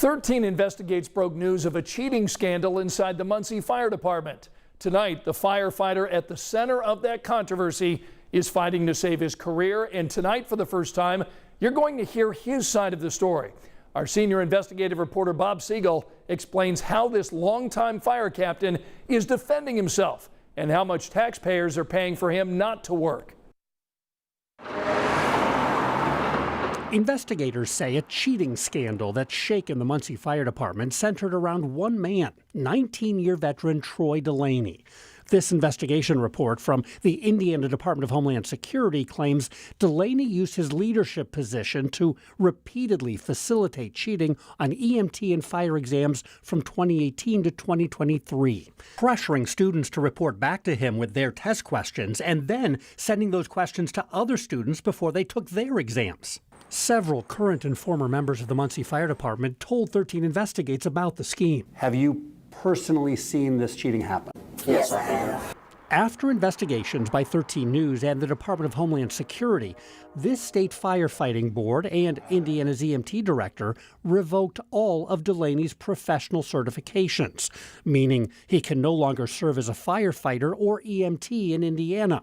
13 Investigates broke news of a cheating scandal inside the Muncie Fire Department. Tonight, the firefighter at the center of that controversy is fighting to save his career. And tonight, for the first time, you're going to hear his side of the story. Our senior investigative reporter Bob Siegel explains how this longtime fire captain is defending himself and how much taxpayers are paying for him not to work. Investigators say a cheating scandal that's shaken the Muncie Fire Department centered around one man, 19-year veteran Troy Dulaney. This investigation report from the Indiana Department of Homeland Security claims Dulaney used his leadership position to repeatedly facilitate cheating on EMT and fire exams from 2018 to 2023, pressuring students to report back to him with their test questions and then sending those questions to other students before they took their exams. Several current and former members of the Muncie Fire Department told 13 Investigates about the scheme. Have you personally seen this cheating happen? Yes, I have. After investigations by 13 News and the Department of Homeland Security, this state firefighting board and Indiana's EMT director revoked all of Dulaney's professional certifications, meaning he can no longer serve as a firefighter or EMT in Indiana.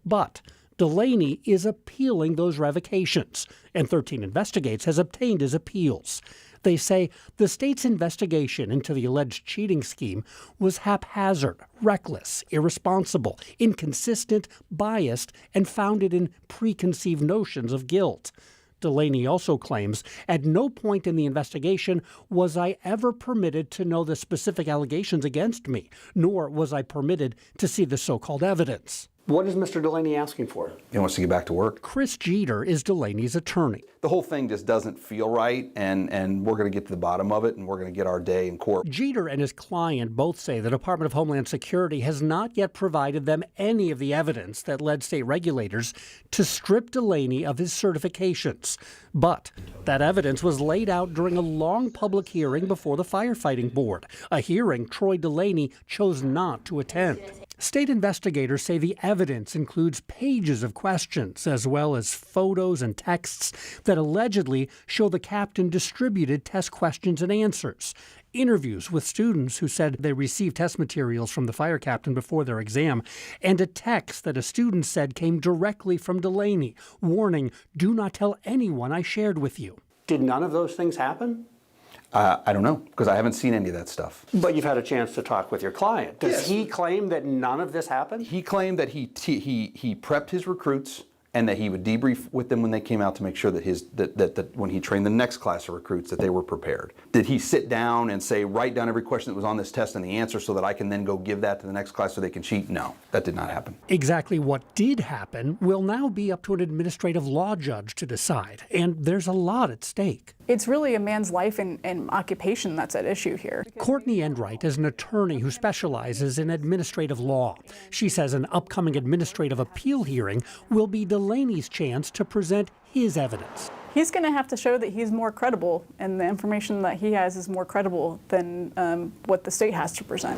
But Dulaney is appealing those revocations, and 13 Investigates has obtained his appeals. They say the state's investigation into the alleged cheating scheme was haphazard, reckless, irresponsible, inconsistent, biased, and founded in preconceived notions of guilt. Dulaney also claims at no point in the investigation was I ever permitted to know the specific allegations against me, nor was I permitted to see the so-called evidence. What is Mr. Dulaney asking for? He wants to get back to work. Chris Jeter is Dulaney's attorney. The whole thing just doesn't feel right, and we're going to get to the bottom of it, and we're going to get our day in court. Jeter and his client both say the Department of Homeland Security has not yet provided them any of the evidence that led state regulators to strip Dulaney of his certifications. But that evidence was laid out during a long public hearing before the Firefighting Board, a hearing Troy Dulaney chose not to attend. State investigators say the evidence includes pages of questions as well as photos and texts that allegedly show the captain distributed test questions and answers, interviews with students who said they received test materials from the fire captain before their exam, and a text that a student said came directly from Dulaney, warning, "Do not tell anyone I shared with you." Did none of those things happen? I don't know, because I haven't seen any of that stuff. But you've had a chance to talk with your client. Does Yes. he claim that none of this happened? He claimed that he prepped his recruits and that he would debrief with them when they came out to make sure that that when he trained the next class of recruits that they were prepared. Did he sit down and say, write down every question that was on this test and the answer so that I can then go give that to the next class so they can cheat? No, that did not happen. Exactly what did happen will now be up to an administrative law judge to decide, and there's a lot at stake. It's really a man's life and occupation that's at issue here. Courtney Enright is an attorney who specializes in administrative law. She says an upcoming administrative appeal hearing will be Dulaney's chance to present his evidence. He's going to have to show that he's more credible, and the information that he has is more credible than what the state has to present.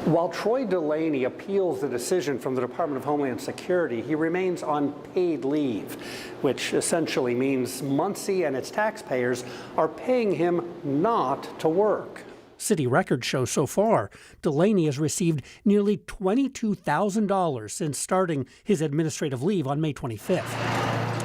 While Troy Dulaney appeals the decision from the Department of Homeland Security, he remains on paid leave, which essentially means Muncie and its taxpayers are paying him not to work. City records show so far, Dulaney has received nearly $22,000 since starting his administrative leave on May 25th.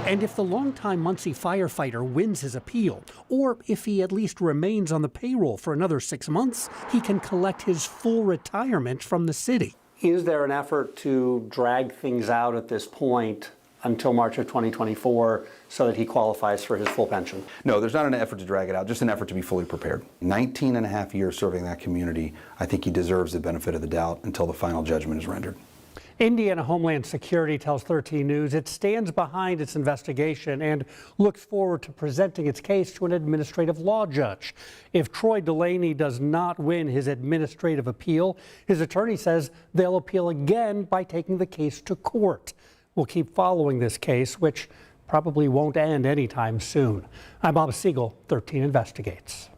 And if the longtime Muncie firefighter wins his appeal, or if he at least remains on the payroll for another 6 months, he can collect his full retirement from the city. Is there an effort to drag things out at this point until March of 2024 so that he qualifies for his full pension? No, there's not an effort to drag it out, just an effort to be fully prepared. 19 and a half years serving that community, I think he deserves the benefit of the doubt until the final judgment is rendered. Indiana Homeland Security tells 13 News it stands behind its investigation and looks forward to presenting its case to an administrative law judge. If Troy Dulaney does not win his administrative appeal, his attorney says they'll appeal again by taking the case to court. We'll keep following this case, which probably won't end anytime soon. I'm Bob Siegel, 13 Investigates.